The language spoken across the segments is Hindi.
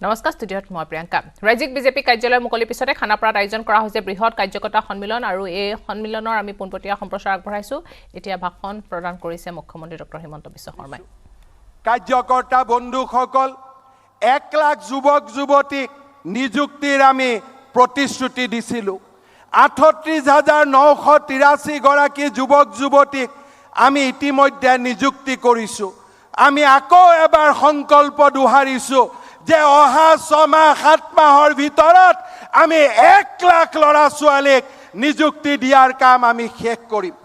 নমস্কাৰ ষ্টুডিঅ'ত মই প্ৰিয়ংকা ৰাজ্যিক বিজেপি কাৰ্যালয় মুকলি পিছতে খানাপাৰাত আয়োজন কৰা হৈছে বৃহৎ কাৰ্যকৰ্তা সন্মিলন আৰু এই সন্মিলনৰ আমি পোনপটীয়া সম্প্ৰচাৰ আগবঢ়াইছো এতিয়া ভাষণ প্ৰদান কৰিছে মুখ্যমন্ত্ৰী ডক্টৰ হিমন্ত বিশ্ব শৰ্মাই কাৰ্যকৰ্তা বন্ধুসকল 1 লাখ যুৱক যুৱতীক নিযুক্তিৰ আমি প্ৰতিশ্ৰুতি দিছিলো 38983 গৰাকী যুৱক যুৱতীক আমি ইতিমধ্যে নিযুক্তি কৰিছো আমি আকৌ এবাৰ সংকল্প দুহাৰিছো যে অহা 6 মাহ 7 মাহৰ ভিতৰত আমি 1 লাখ ল'ৰা ছোৱালীক নিযুক্তি দিয়াৰ কাম আমি শেষ কৰিম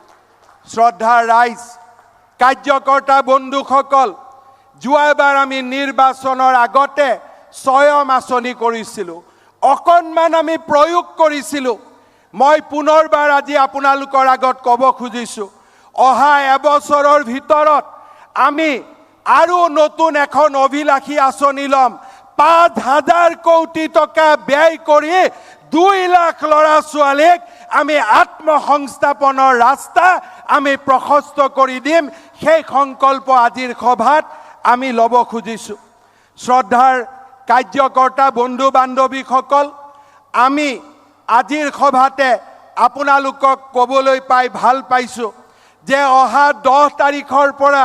শ্ৰদ্ধাৰ ৰাইজ কাৰ্যকৰ্তা বন্ধুসকল যোৱাবাৰ আমি নিৰ্বাচনৰ আগতে স্বয়ং আঁচনি কৰিছিলো অকণমান আমি প্ৰয়োগ কৰিছিলো মই পুনৰবাৰ আজি আপোনালোকৰ আগত ক'ব খুজিছো অহা এবছৰৰ ভিতৰত আমি আৰু নতুন এখন অভিলাষী আঁচনি ল'ম 5000 কোটি টকা ব্যয় কৰি 2 লাখ ল'ৰা ছোৱালীক আমি আত্মসংস্থাপনৰ ৰাস্তা আমি প্ৰশস্ত কৰি দিম সেই সংকল্প আজিৰ সভাত আমি ল'ব খুজিছো শ্ৰদ্ধাৰ কাৰ্যকৰ্তা বন্ধু বান্ধৱীসকল আমি আজিৰ সভাতে আপোনালোকক ক'বলৈ পাই ভাল পাইছো যে অহা 10 তাৰিখৰ পৰা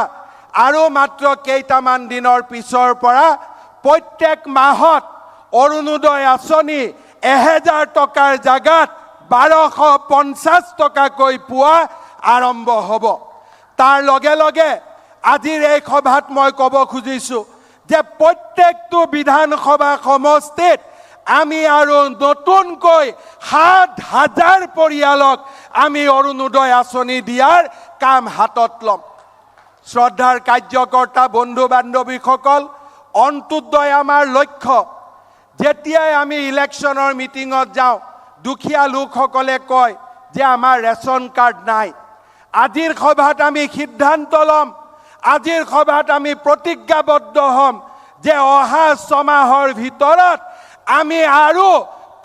আৰু মাত্ৰ কেইটামান দিনৰ পিছৰ পৰা প্ৰত্যেক মাহত অৰুণোদয় আঁচনি 1000 টকাৰ জাগাত 1250 টকাকৈ পোৱা আৰম্ভ হ'ব তাৰ লগে লগে আজিৰ এই সভাত মই ক'ব খুজিছো যে প্ৰত্যেকটো বিধানসভা সমষ্টিত আমি আৰু নতুনকৈ 7000 পৰিয়ালক আমি অৰুণোদয় আঁচনি দিয়াৰ কাম হাতত ল'ম শ্ৰদ্ধাৰ কাৰ্যকৰ্তা বন্ধু বান্ধৱীসকল অন্তোদয় আমাৰ লক্ষ্য যেতিয়াই আমি ইলেকশ্যনৰ মিটিঙত যাওঁ দুখীয়া লোকসকলে কয় যে আমাৰ ৰেচন কাৰ্ড নাই আজিৰ সভাত আমি সিদ্ধান্ত ল'ম আজিৰ সভাত আমি প্ৰতিজ্ঞাবদ্ধ হ'ম যে অহা 6 মাহৰ ভিতৰত আমি আৰু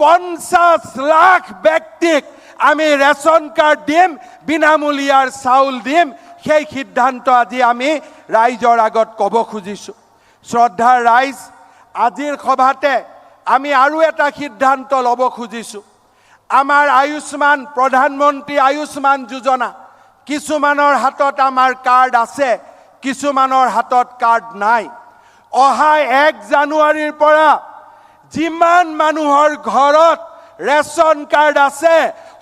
50 লাখ ব্যক্তিক আমি ৰেচন কাৰ্ড দিম বিনামূলীয়াৰ চাউল দিম সেই সিদ্ধান্ত আজি আমি ৰাইজৰ আগত ক'ব খুজিছো শ্ৰদ্ধাৰ ৰাইজ আজিৰ সভাতে আমি আৰু এটা সিদ্ধান্ত ল'ব খুজিছো আমাৰ আয়ুষ্মান প্ৰধানমন্ত্ৰী আয়ুষ্মান যোজনা কিছুমানৰ হাতত আমাৰ কাৰ্ড আছে কিছুমানৰ হাতত কাৰ্ড নাই অহা 1 জানুৱাৰীৰ পৰা যিমান মানুহৰ ঘৰত ৰেচন কাৰ্ড আছে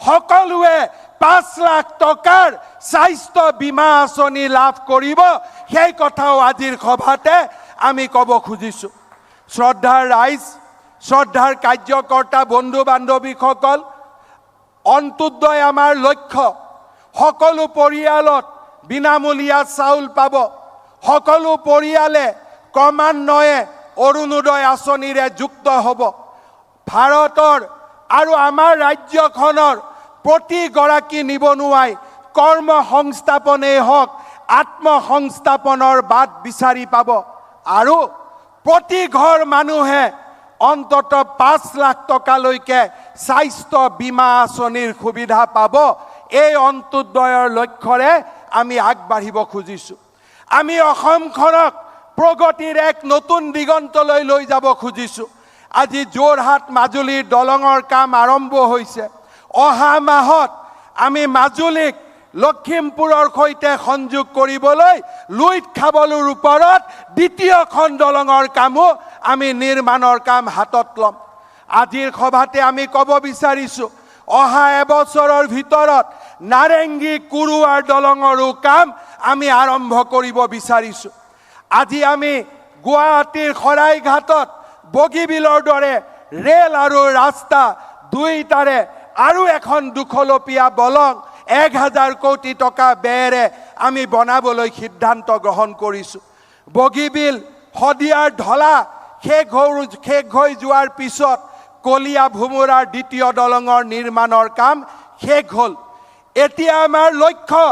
সকলোৱে 5 লাখ টকাৰ স্বাস্থ্য বীমা আঁচনি লাভ কৰিব সেই কথাও আজিৰ সভাতে আমি ক'ব খুজিছো শ্ৰদ্ধাৰ ৰাইজ শ্ৰদ্ধাৰ কাৰ্যকৰ্তা বন্ধু বান্ধৱীসকল অন্তোদয় আমাৰ লক্ষ্য সকলো পৰিয়ালত বিনামূলীয়া চাউল পাব সকলো পৰিয়ালে ক্ৰমান্বয়ে অৰুণোদয় আঁচনিৰে যুক্ত হ'ব ভাৰতৰ আৰু আমাৰ ৰাজ্যখনৰ প্ৰতিগৰাকী নিবনুৱাই কৰ্ম সংস্থাপনেই হওক আত্মসংস্থাপনৰ বাট বিচাৰি পাব আৰু প্ৰতি ঘৰ মানুহে অন্তত 5 লাখ টকালৈকে স্বাস্থ্য বীমা আঁচনিৰ সুবিধা পাব এই অন্তোদয়ৰ লক্ষ্যৰে আমি আগবাঢ়িব খুজিছো আমি অসমখনক প্ৰগতিৰ এক নতুন দিগন্তলৈ লৈ যাব খুজিছো আজি যোৰহাট মাজুলীৰ দলঙৰ কাম আৰম্ভ হৈছে অহা মাহত আমি মাজুলীক লখিমপুৰৰ সৈতে সংযোগ কৰিবলৈ লুইত খাবলৰ ওপৰত দ্বিতীয়খন দলঙৰ কামো আমি নিৰ্মাণৰ কাম হাতত ল'ম আজিৰ সভাতে আমি ক'ব বিচাৰিছো অহা এবছৰৰ ভিতৰত নাৰেংগী কুৰুৱাৰ দলঙৰো কাম আমি আৰম্ভ কৰিব বিচাৰিছো আজি আমি গুৱাহাটীৰ শৰাইঘাটত বগীবিলৰ দৰে ৰেল আৰু ৰাস্তা দুইটাৰে আৰু এখন দুখলপীয়া দলং 1000 কোটি টকা ব্যয়েৰে আমি বনাবলৈ সিদ্ধান্ত গ্ৰহণ কৰিছো বগীবিল শদিয়াৰ ঢলা শেষ হৈ যোৱাৰ পিছত কলিয়া ভুমুৰাৰ দ্বিতীয় দলঙৰ নিৰ্মাণৰ কাম শেষ হ'ল এতিয়া আমাৰ লক্ষ্য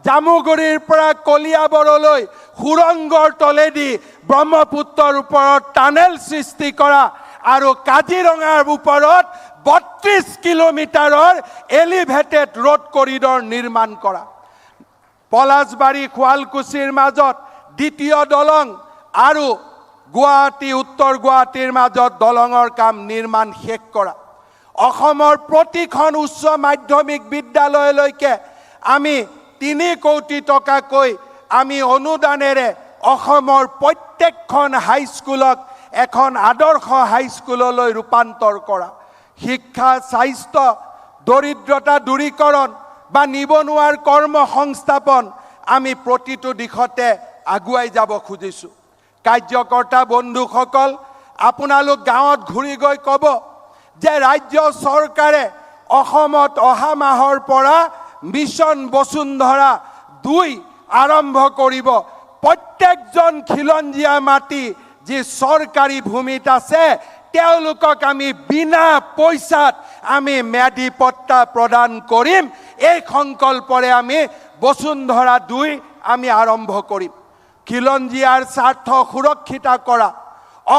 জামুগুৰিৰ পৰা কলিয়াবৰলৈ সুৰংগৰ তলেদি ব্ৰহ্মপুত্ৰৰ ওপৰত টানেল সৃষ্টি কৰা আৰু কাজিৰঙাৰ ওপৰত 32 কিলোমিটাৰৰ এলিভেটেড ৰোড কৰিডৰ নিৰ্মাণ কৰা পলাশবাৰী শুৱালকুছিৰ মাজত দ্বিতীয় দলং আৰু গুৱাহাটী উত্তৰ গুৱাহাটীৰ মাজত দলঙৰ কাম নিৰ্মাণ শেষ কৰা অসমৰ প্ৰতিখন উচ্চ মাধ্যমিক বিদ্যালয়লৈকে আমি 3 কোটি টকাকৈ আমি অনুদানেৰে অসমৰ প্ৰত্যেকখন হাইস্কুলক এখন আদৰ্শ হাইস্কুললৈ ৰূপান্তৰ কৰা শিক্ষা স্বাস্থ্য দৰিদ্ৰতা দূৰীকৰণ বা নিবনুৱাৰ কৰ্ম সংস্থাপন আমি প্ৰতিটো দিশতে আগুৱাই যাব খুজিছো কাৰ্যকৰ্তা বন্ধুসকল আপোনালোক গাঁৱত ঘূৰি গৈ ক'ব যে ৰাজ্য চৰকাৰে অসমত অহা মাহৰ পৰা মিছন বসুন্ধৰা 2 আৰম্ভ কৰিব প্ৰত্যেকজন খিলঞ্জীয়া মাটি যি চৰকাৰী ভূমিত আছে তেওঁলোকক আমি বিনা পইচাত আমি ম্যাদী পট্টা প্ৰদান কৰিম এই সংকল্পৰে আমি বসুন্ধৰা 2 আমি আৰম্ভ কৰিম খিলঞ্জীয়াৰ স্বাৰ্থ সুৰক্ষিত কৰা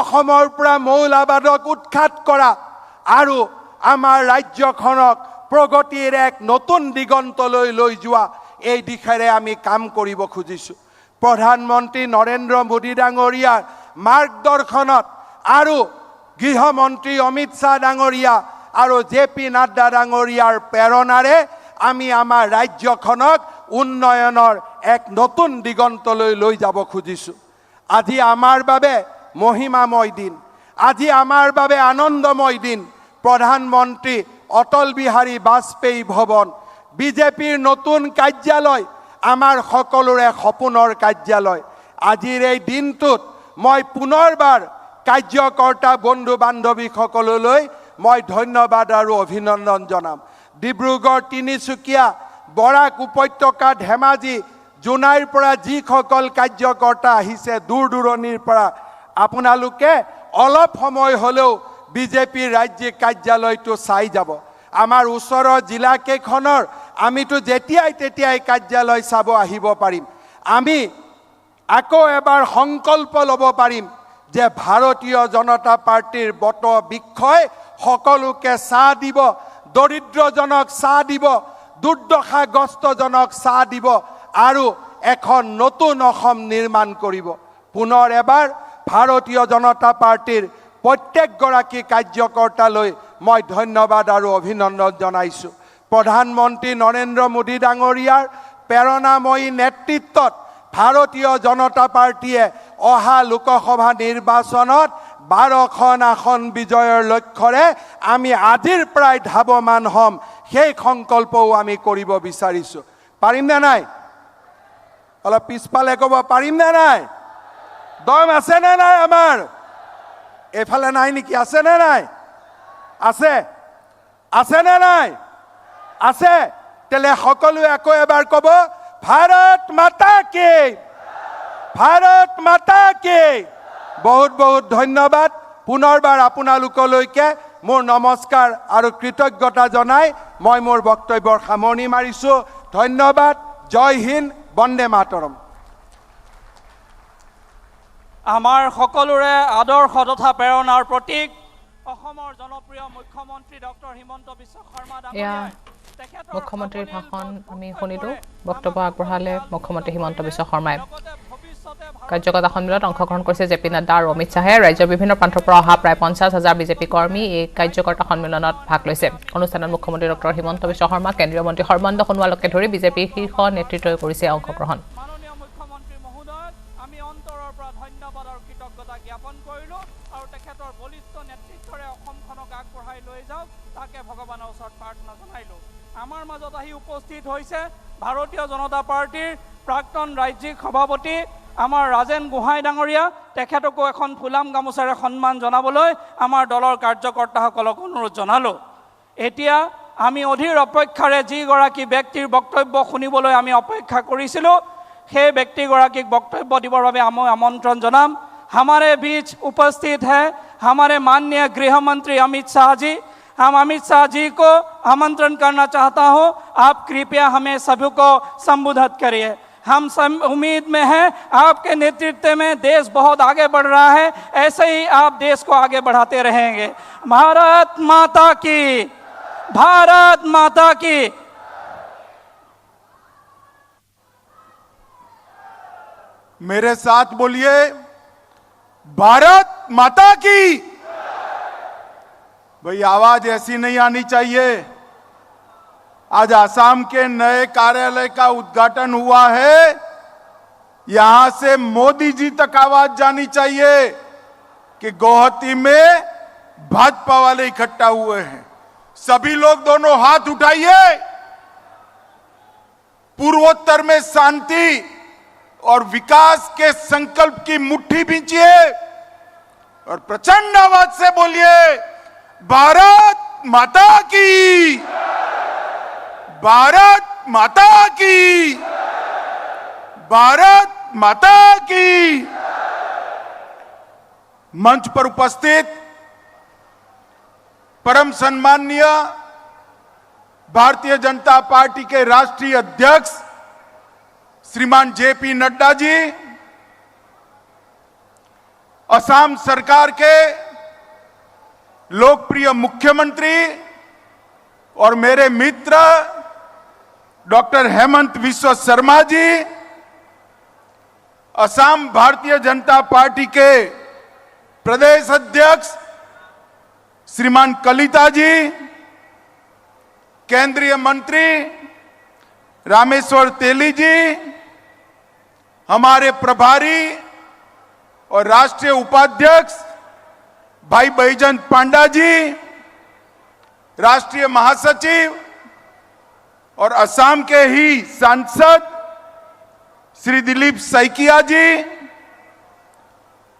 অসমৰ পৰা মৌলবাদক উৎখাত কৰা আৰু আমাৰ ৰাজ্যখনক প্ৰগতিৰ এক নতুন দিগন্তলৈ লৈ যোৱা এই দিশেৰে আমি কাম কৰিব খুজিছো প্ৰধানমন্ত্ৰী নৰেন্দ্ৰ মোদী ডাঙৰীয়াৰ মাৰ্গদৰ্শনত আৰু গৃহমন্ত্ৰী অমিত শাহ ডাঙৰীয়া আৰু জেপি নাড্ডা ডাঙৰীয়াৰ প্ৰেৰণাৰে আমি আমাৰ ৰাজ্যখনক উন্নয়নৰ এক নতুন দিগন্তলৈ লৈ যাব খুজিছো আজি আমাৰ বাবে মহিমাময় দিন আজি আমাৰ বাবে আনন্দময় দিন প্ৰধানমন্ত্ৰী অটল বিহাৰী বাজপেয়ী ভৱন বিজেপিৰ নতুন কাৰ্যালয় আমাৰ সকলোৰে সপোনৰ কাৰ্যালয় আজিৰ এই দিনটোত মই পুনৰবাৰ কাৰ্যকৰ্তা বন্ধু বান্ধৱীসকললৈ মই ধন্যবাদ আৰু অভিনন্দন জনাম ডিব্ৰুগড় তিনিচুকীয়া বৰাক উপত্যকা ধেমাজি জোনাইৰ পৰা যিসকল কাৰ্যকৰ্তা আহিছে দূৰ দূৰণিৰ পৰা আপোনালোকে অলপ সময় হ'লেও বিজেপিৰ ৰাজ্যিক কাৰ্যালয়টো চাই যাব আমাৰ ওচৰৰ জিলাকেইখনৰ আমিতো যেতিয়াই তেতিয়াই কাৰ্যালয় চাব আহিব পাৰিম আমি আকৌ এবাৰ সংকল্প ল'ব পাৰিম যে ভাৰতীয় জনতা পাৰ্টিৰ বট বৃক্ষই সকলোকে ছাঁ দিব দৰিদ্ৰজনক ছাঁ দিব দুৰ্দশাগ্ৰস্তজনক ছাঁ দিব আৰু এখন নতুন অসম নিৰ্মাণ কৰিব পুনৰ এবাৰ ভাৰতীয় জনতা পাৰ্টিৰ প্ৰত্যেকগৰাকী কাৰ্যকৰ্তালৈ মই ধন্যবাদ আৰু অভিনন্দন জনাইছো প্ৰধানমন্ত্ৰী নৰেন্দ্ৰ মোদী ডাঙৰীয়াৰ প্ৰেৰণাময়ী নেতৃত্বত ভাৰতীয় জনতা পাৰ্টিয়ে অহা লোকসভা নিৰ্বাচনত 12খন আসন বিজয়ৰ লক্ষ্যৰে আমি আজিৰ পৰাই ধাৱমান হ'ম সেই সংকল্পও আমি কৰিব বিচাৰিছো পাৰিম নে নাই অলপ পিছফালে ক'ব পাৰিম নে নাই দম আছে নে নাই আমাৰ এফালে নাই নেকি আছে নে নাই আছে আছে নে নাই আছে তেলে সকলোৱে আকৌ এবাৰ ক'ব ভাৰত মাতা কি বহুত বহুত ধন্যবাদ পুনৰবাৰ আপোনালোকলৈকে মোৰ নমস্কাৰ আৰু কৃতজ্ঞতা জনাই মই মোৰ বক্তব্যৰ সামৰণি মাৰিছো ধন্যবাদ জয় হিন্দ বন্দে মাতৰম আমাৰ সকলোৰে আদৰ্শ তথা প্ৰেৰণাৰ প্ৰতীক অসমৰ জনপ্ৰিয় মুখ্যমন্ত্ৰী ডক্টৰ হিমন্ত বিশ্ব শৰ্মা ডাঙৰীয়াই মুখ্যমন্ত্ৰীৰ ভাষণ আমি শুনিলো বক্তব্য আগবঢ়ালে মুখ্যমন্ত্ৰী হিমন্ত বিশ্ব শৰ্মাই কাৰ্যকৰ্তা সন্মিলনত অংশগ্ৰহণ কৰিছে জেপি নাড্ডা আৰু অমিত শাহে ৰাজ্যৰ বিভিন্ন প্ৰান্তৰ পৰা অহা প্ৰায় 50,000 বিজেপি কৰ্মী এই কাৰ্যকৰ্তা সন্মিলনত ভাগ লৈছে অনুষ্ঠানত মুখ্যমন্ত্ৰী ডক্টৰ হিমন্ত বিশ্ব শৰ্মা কেন্দ্ৰীয় মন্ত্ৰী সৰ্বানন্দ সোণোৱালকে ধৰি বিজেপিৰ শীৰ্ষ নেতৃত্বই কৰিছে অংশগ্ৰহণ মাননীয় মুখ্যমন্ত্ৰী মহোদয় আমি অন্তৰৰ পৰা ধন্যবাদ আৰু কৃতজ্ঞতা জ্ঞাপন কৰিলো আৰু তেখেতৰ বলিষ্ঠ নেতৃত্বৰে অসমখনক আগবঢ়াই লৈ যাওক তাকে ভগৱানৰ ওচৰত প্ৰাৰ্থনা জনাইলো আমাৰ মাজত আহি উপস্থিত হৈছে ভাৰতীয় জনতা পাৰ্টিৰ প্ৰাক্তন ৰাজ্যিক সভাপতি আমাৰ ৰাজেন গোহাঁই ডাঙৰীয়া তেখেতকো এখন ফুলাম গামোচাৰে সন্মান জনাবলৈ আমাৰ দলৰ কাৰ্যকৰ্তাসকলক অনুৰোধ জনালো এতিয়া আমি অধীৰ অপেক্ষাৰে যিগৰাকী ব্যক্তিৰ বক্তব্য শুনিবলৈ আমি অপেক্ষা কৰিছিলোঁ সেই ব্যক্তিগৰাকীক বক্তব্য দিবৰ বাবে আমি আমন্ত্ৰণ জনাম हमारे बीच उपस्थित है हमारे माननीय गृह मंत्री अमित शाह जी हम अमित शाह जी को आमंत्रण करना चाहता हूं आप कृपया हमें सभी को संबोधित करिए हम उम्मीद में हैं आपके नेतृत्व में देश बहुत आगे बढ़ रहा है ऐसे ही आप देश को आगे बढ़ाते रहेंगे भारत माता की मेरे साथ बोलिए भारत माता की। भाई आवाज ऐसी नहीं आनी चाहिए। आज आसाम के नए कार्यालय का उद्घाटन हुआ है, यहां से मोदी जी तक आवाज जानी चाहिए कि गुवाहाटी में भाजपा वाले इकट्ठा हुए हैं। सभी लोग दोनों हाथ उठाइए, पूर्वोत्तर में शांति और विकास के संकल्प की मुट्ठी बींचिए और प्रचंड आवाज से बोलिए, भारत माता की, भारत माता की, भारत माता की। मंच पर उपस्थित परम सम्माननीय भारतीय जनता पार्टी के राष्ट्रीय अध्यक्ष श्रीमान जेपी नड्डा जी, असम सरकार के लोकप्रिय मुख्यमंत्री और मेरे मित्र डॉक्टर हेमंत बिस्वा शर्मा जी, असम भारतीय जनता पार्टी के प्रदेश अध्यक्ष श्रीमान कलिता जी, केंद्रीय मंत्री रामेश्वर तेली जी, हमारे प्रभारी और राष्ट्रीय उपाध्यक्ष भाई बैजंत पांडा जी, राष्ट्रीय महासचिव और असम के ही सांसद श्री दिलीप सैकिया जी,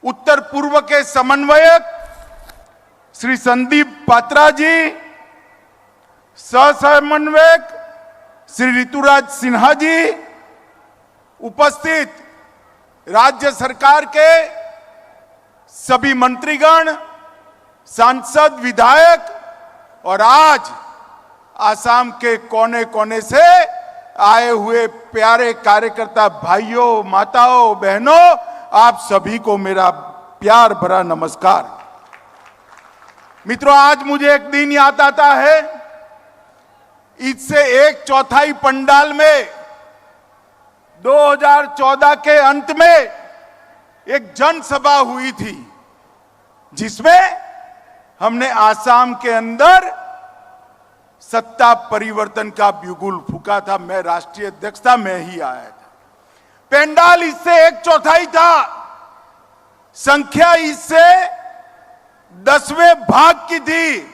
उत्तर पूर्व के समन्वयक श्री संदीप पात्रा जी, सह समन्वयक श्री ऋतुराज सिन्हा जी, उपस्थित राज्य सरकार के सभी मंत्रीगण, सांसद, विधायक और आज आसाम के कोने कोने से आए हुए प्यारे कार्यकर्ता भाइयों, माताओं, बहनों, आप सभी को मेरा प्यार भरा नमस्कार। मित्रों, आज मुझे एक दिन याद आता है, इससे 1/4 पंडाल में 2014 के अंत में एक जनसभा हुई थी, जिसमें हमने आसाम के अंदर सत्ता परिवर्तन का बिगुल फूका था। मैं राष्ट्रीय अध्यक्ष था, मैं ही आया था। पंडाल इससे 1/4 था, संख्या इससे 10वें भाग की थी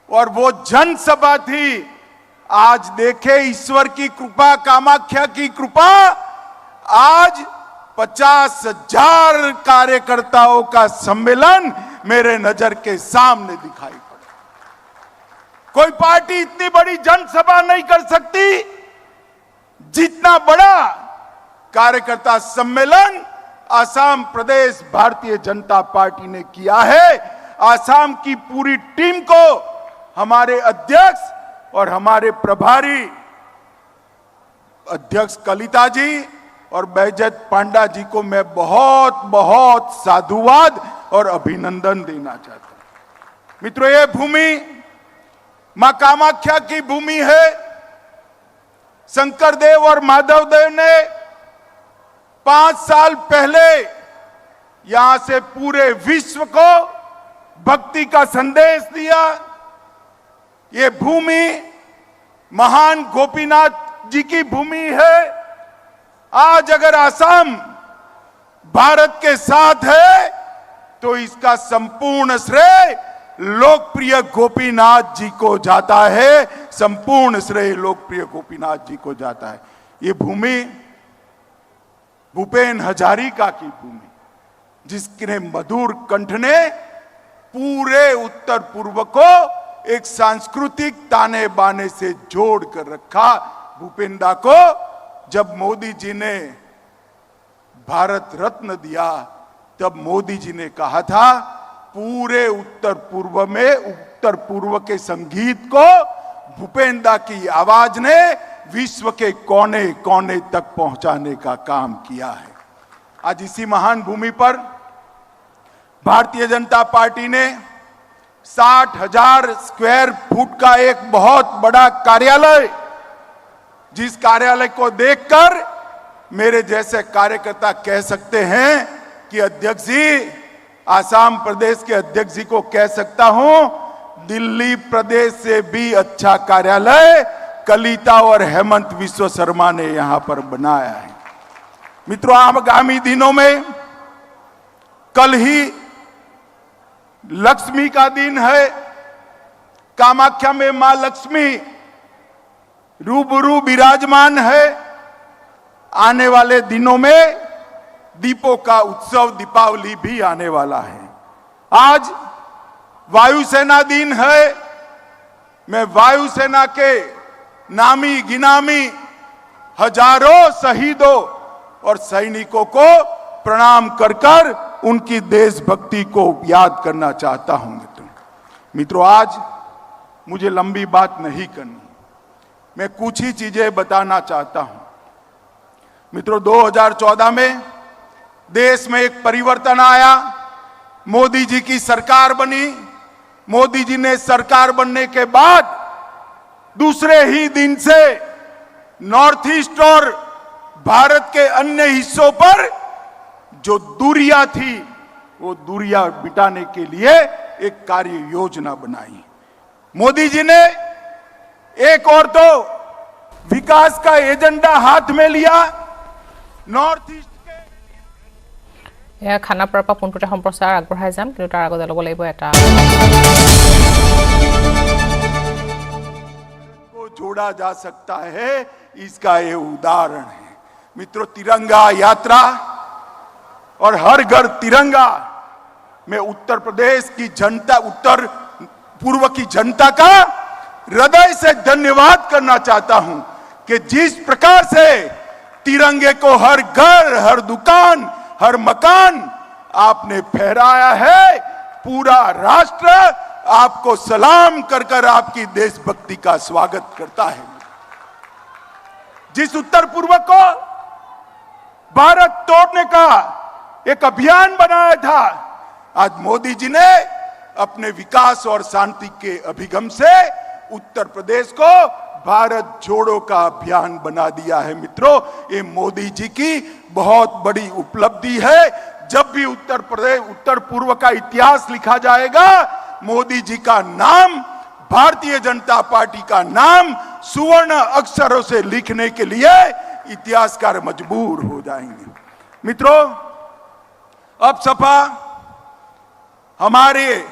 और वो जनसभा थी। आज देखे ईश्वर की कृपा, कामाख्या की कृपा, आज 50,000 कार्यकर्ताओं का सम्मेलन मेरे नजर के सामने दिखाई पड़ा। कोई पार्टी इतनी बड़ी जनसभा नहीं कर सकती जितना बड़ा कार्यकर्ता सम्मेलन आसाम प्रदेश भारतीय जनता पार्टी ने किया है। आसाम की पूरी टीम को, हमारे अध्यक्ष और हमारे प्रभारी अध्यक्ष कलिता जी और बैजंत पांडा जी को मैं बहुत बहुत साधुवाद और अभिनंदन देना चाहता हूं। मित्रों, ये भूमि मां कामाख्या की भूमि है। शंकर देव और माधव देव ने 5 साल पहले यहां से पूरे विश्व को भक्ति का संदेश दिया। ये भूमि महान गोपीनाथ जी की भूमि है। आज अगर आसाम भारत के साथ है तो इसका संपूर्ण श्रेय लोकप्रिय गोपीनाथ जी को जाता है, संपूर्ण श्रेय लोकप्रिय गोपीनाथ जी को जाता है। ये भूमि भूपेन हजारिका की भूमि, जिसके मधुर कंठ ने पूरे उत्तर पूर्व को एक सांस्कृतिक ताने बाने से जोड़ कर रखा। भूपेंदा को जब मोदी जी ने भारत रत्न दिया, तब मोदी जी ने कहा था पूरे उत्तर पूर्व में, उत्तर पूर्व के संगीत को भूपेंदा की आवाज ने विश्व के कोने कोने तक पहुंचाने का काम किया है। आज इसी महान भूमि पर भारतीय जनता पार्टी ने 60,000 स्क्वायर फुट का एक बहुत बड़ा कार्यालय, जिस कार्यालय को देखकर मेरे जैसे कार्यकर्ता कह सकते हैं कि अध्यक्ष जी, आसाम प्रदेश के अध्यक्ष जी को कह सकता हूं, दिल्ली प्रदेश से भी अच्छा कार्यालय कलिता और हेमंत विश्व शर्मा ने यहां पर बनाया है। मित्रों, आगामी दिनों में कल ही लक्ष्मी का दिन है। कामाख्या में मां लक्ष्मी रूबरू विराजमान है। आने वाले दिनों में दीपों का उत्सव दीपावली भी आने वाला है। आज वायुसेना दिन है। मैं वायुसेना के नामी गिनामी हजारों शहीदों और सैनिकों को प्रणाम कर कर उनकी देशभक्ति को याद करना चाहता हूं। मित्रों, आज मुझे लंबी बात नहीं करनी, मैं कुछ ही चीजें बताना चाहता हूं। मित्रों, 2014 में देश में एक परिवर्तन आया। मोदी जी की सरकार बनी। मोदी जी ने सरकार बनने के बाद दूसरे ही दिन से नॉर्थ ईस्ट और भारत के अन्य हिस्सों पर जो दूरियां थी वो दूरियां मिटाने के लिए एक कार्य योजना बनाई। मोदी जी ने एक और तो विकास का एजेंडा हाथ में लिया। नॉर्थ ईस्ट खानापारार পৰা পোনপটীয়া সম্প্ৰচাৰ আগবঢ়াই যাম, কিন্তু তাৰ আগতে ল'ব লাগিব এটা को जोड़ा जा सकता है, इसका ये उदाहरण है। मित्रों, तिरंगा यात्रा और हर घर तिरंगा में उत्तर प्रदेश की जनता, उत्तर पूर्व की जनता का हृदय से धन्यवाद करना चाहता हूं कि जिस प्रकार से तिरंगे को हर घर, हर दुकान, हर मकान आपने फहराया है। पूरा राष्ट्र आपको सलाम कर कर आपकी देशभक्ति का स्वागत करता है। जिस उत्तर पूर्व को भारत तोड़ने का एक अभियान बनाया था, आज मोदी जी ने अपने विकास और शांति के अभिगम से उत्तर प्रदेश को भारत जोड़ो का अभियान बना दिया है। मित्रों, ये मोदी जी की बहुत बड़ी उपलब्धि है। जब भी उत्तर प्रदेश, उत्तर पूर्व का इतिहास लिखा जाएगा, मोदी जी का नाम, भारतीय जनता पार्टी का नाम सुवर्ण अक्षरों से लिखने के लिए इतिहासकार मजबूर हो जाएंगे। मित्रों, अब सपा हमारे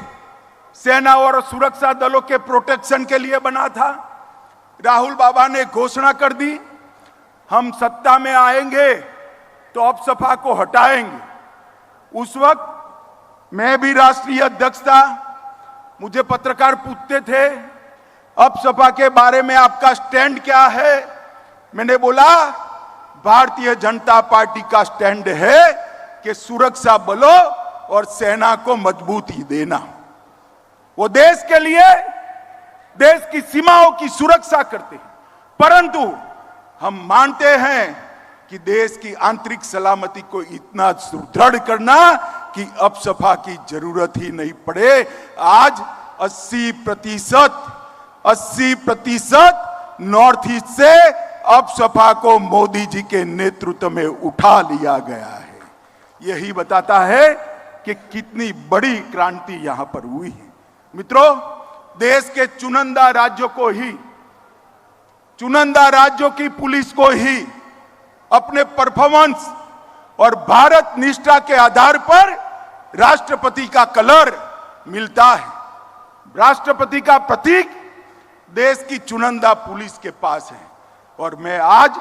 सेना और सुरक्षा दलों के प्रोटेक्शन के लिए बना था। राहुल बाबा ने घोषणा कर दी, हम सत्ता में आएंगे तो अब सपा को हटाएंगे। उस वक्त मैं भी राष्ट्रीय अध्यक्ष था। मुझे पत्रकार पूछते थे, अब सपा के बारे में आपका स्टैंड क्या है? मैंने बोला, भारतीय जनता पार्टी का स्टैंड है कि सुरक्षा बलों और सेना को मजबूती देना। वो देश के लिए, देश की सीमाओं की सुरक्षा करते हैं, परंतु हम मानते हैं कि देश की आंतरिक सलामती को इतना सुदृढ़ करना कि अब सपा की जरूरत ही नहीं पड़े। आज 80% नॉर्थ ईस्ट से अब सपा को मोदी जी के नेतृत्व में उठा लिया गया है। यही बताता है कि कितनी बड़ी क्रांति यहां पर हुई है। मित्रों, देश के चुनिंदा राज्यों की पुलिस को ही अपने परफॉर्मेंस और भारत निष्ठा के आधार पर राष्ट्रपति का कलर मिलता है। राष्ट्रपति का प्रतीक देश की चुनिंदा पुलिस के पास है। और मैं आज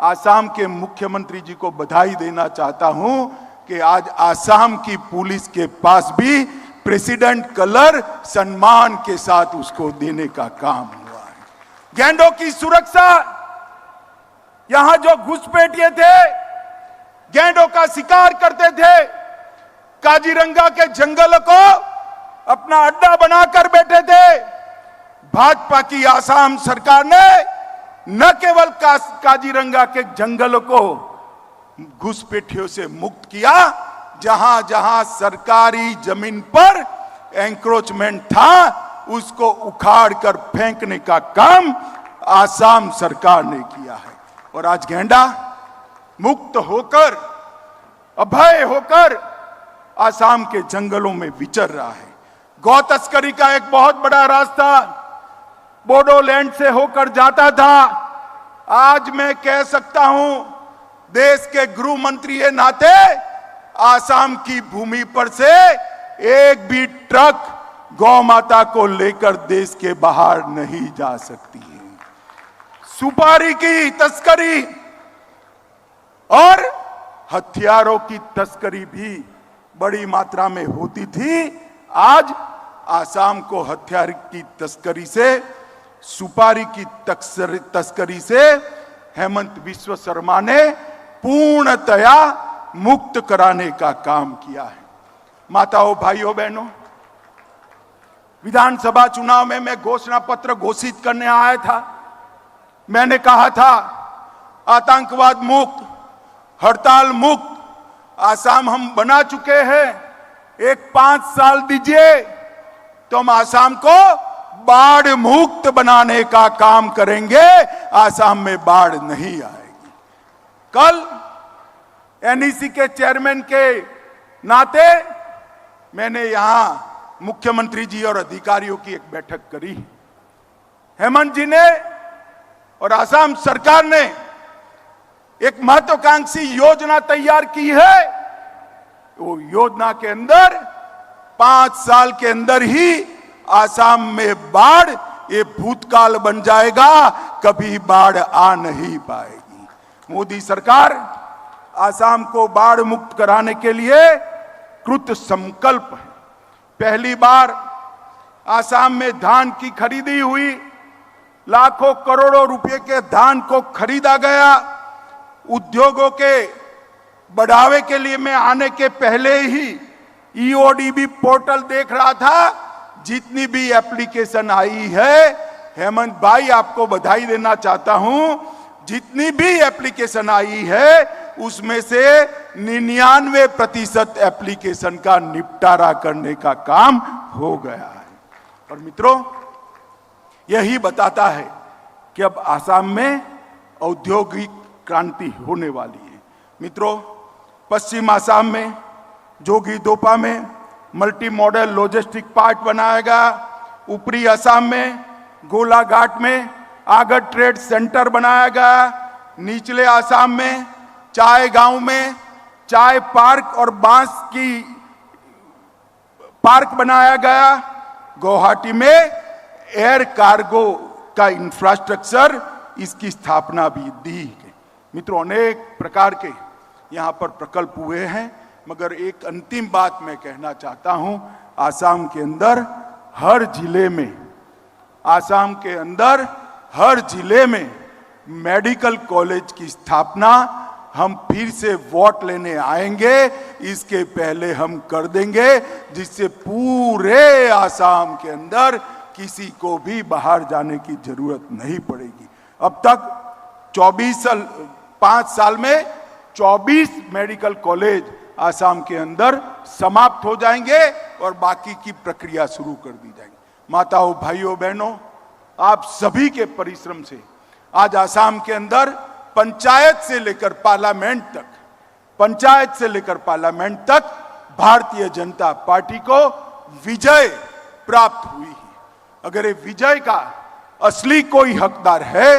आसाम के मुख्यमंत्री जी को बधाई देना चाहता हूं कि आज आसाम की पुलिस के पास भी प्रेसिडेंट कलर सम्मान के साथ उसको देने का काम हुआ है। गैंडों की सुरक्षा, यहां जो घुसपैठिए थे, गैंडों का शिकार करते थे, काजीरंगा के जंगलों को अपना अड्डा बनाकर बैठे थे। भाजपा की आसाम सरकार ने न केवल काजीरंगा के जंगलों को घुसपैठियों से मुक्त किया, जहां जहां सरकारी जमीन पर एंक्रोचमेंट था उसको उखाड़ कर फेंकने का काम आसाम सरकार ने किया है। और आज गैंडा मुक्त होकर, अभय होकर आसाम के जंगलों में विचर रहा है। गौ तस्करी का एक बहुत बड़ा रास्ता बोडोलैंड से होकर जाता था। आज मैं कह सकता हूं, देश के गृह मंत्री के नाते आसाम की भूमि पर से एक भी ट्रक गौ माता को लेकर देश के बाहर नहीं जा सकती है। सुपारी की तस्करी और हथियारों की तस्करी भी बड़ी मात्रा में होती थी। आज आसाम को हथियार की तस्करी से, सुपारी की तस्करी से हेमंत बिस्वा शर्मा ने पूर्णतया मुक्त कराने का काम किया है। माताओं, भाइयों, बहनों, विधानसभा चुनाव में मैं घोषणा पत्र घोषित करने आया था। मैंने कहा था आतंकवाद मुक्त, हड़ताल मुक्त आसाम हम बना चुके हैं। एक 5 साल दीजिए तो हम आसाम को बाढ़ मुक्त बनाने का काम करेंगे। आसाम में बाढ़ नहीं आएगी। कल एनईसी के चेयरमैन के नाते मैंने यहां मुख्यमंत्री जी और अधिकारियों की एक बैठक करी। हेमंत जी ने और आसाम सरकार ने एक महत्वाकांक्षी योजना तैयार की है। वो योजना के अंदर 5 साल के अंदर ही आसाम में बाढ़ ये भूतकाल बन जाएगा, कभी बाढ़ आ नहीं पाएगी। मोदी सरकार आसाम को बाढ़ मुक्त कराने के लिए कृत संकल्प है। पहली बार आसाम में धान की खरीदी हुई, लाखों करोड़ों रुपए के धान को खरीदा गया। उद्योगों के बढ़ावे के लिए मैं आने के पहले ही ईओडीबी पोर्टल देख रहा था। जितनी भी एप्लीकेशन आई है, हेमंत भाई आपको बधाई देना चाहता हूं, जितनी भी एप्लीकेशन आई है उसमें से 99% एप्लीकेशन का निपटारा करने का काम हो गया है। और मित्रों, यही बताता है कि अब आसाम में औद्योगिक क्रांति होने वाली है। मित्रों, पश्चिम आसाम में जोगीदोपा में मल्टी मॉडल लॉजिस्टिक पार्क बनाएगा। ऊपरी आसाम में गोलाघाट में आगर ट्रेड सेंटर बनाएगा। निचले आसाम में चाय गांव में चाय पार्क और बांस की पार्क बनाया गया। गुवाहाटी में एयर कार्गो का इंफ्रास्ट्रक्चर, इसकी स्थापना भी दी गई। मित्रों, अनेक प्रकार के यहां पर प्रकल्प हुए हैं, मगर एक अंतिम बात मैं कहना चाहता हूं। आसाम के अंदर हर जिले में, आसाम के अंदर हर जिले में मेडिकल कॉलेज की स्थापना हम फिर से वोट लेने आएंगे, इसके पहले हम कर देंगे, जिससे पूरे आसाम के अंदर किसी को भी बाहर जाने की जरूरत नहीं पड़ेगी। अब तक 5 साल में 24 मेडिकल कॉलेज आसाम के अंदर समाप्त हो जाएंगे और बाकी की प्रक्रिया शुरू कर दी जाएगी। माताओं, भाइयों, बहनों, आप सभी के परिश्रम से आज आसाम के अंदर पंचायत से लेकर पार्लियामेंट तक भारतीय जनता पार्टी को विजय प्राप्त हुई है। अगर ये विजय का असली कोई हकदार है,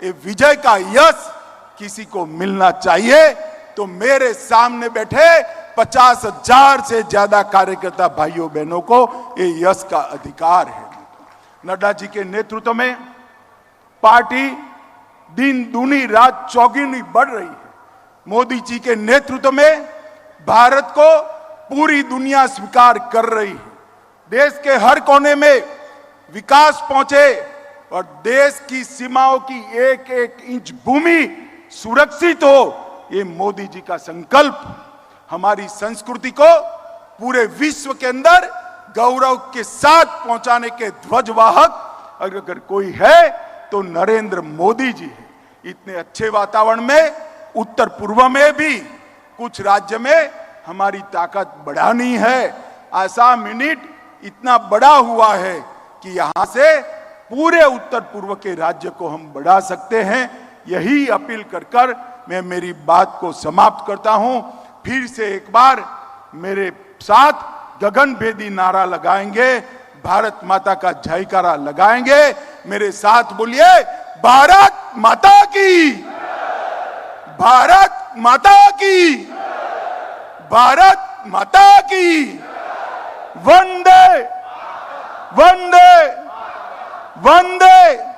ये विजय का यश किसी को मिलना चाहिए, तो मेरे सामने बैठे 50,000 से ज्यादा कार्यकर्ता भाइयों बहनों को ये यश का अधिकार है। नड्डा जी के नेतृत्व में पार्टी दिन दूनी रात चौगुनी बढ़ रही है। मोदी जी के नेतृत्व में भारत को पूरी दुनिया स्वीकार कर रही है। देश के हर कोने में विकास पहुंचे और देश की सीमाओं की एक एक इंच भूमि सुरक्षित हो, ये मोदी जी का संकल्प। हमारी संस्कृति को पूरे विश्व के अंदर गौरव के साथ पहुंचाने के ध्वजवाहक अगर कोई है तो नरेंद्र मोदी जी है। इतने अच्छे वातावरण में उत्तर पूर्व में भी कुछ राज्य में हमारी ताकत बढ़ानी है। आसाम यूनिट इतना बड़ा हुआ है कि यहां से पूरे उत्तर पूर्व के राज्य को हम बढ़ा सकते हैं। यही अपील कर मैं मेरी बात को समाप्त करता हूं। फिर से एक बार मेरे साथ गगनभेदी नारा लगाएंगे, भारत माता का जयकारा लगाएंगे। मेरे साथ बोलिए, भारत माता की, भारत माता की, भारत माता की, वंदे वंदे वंदे।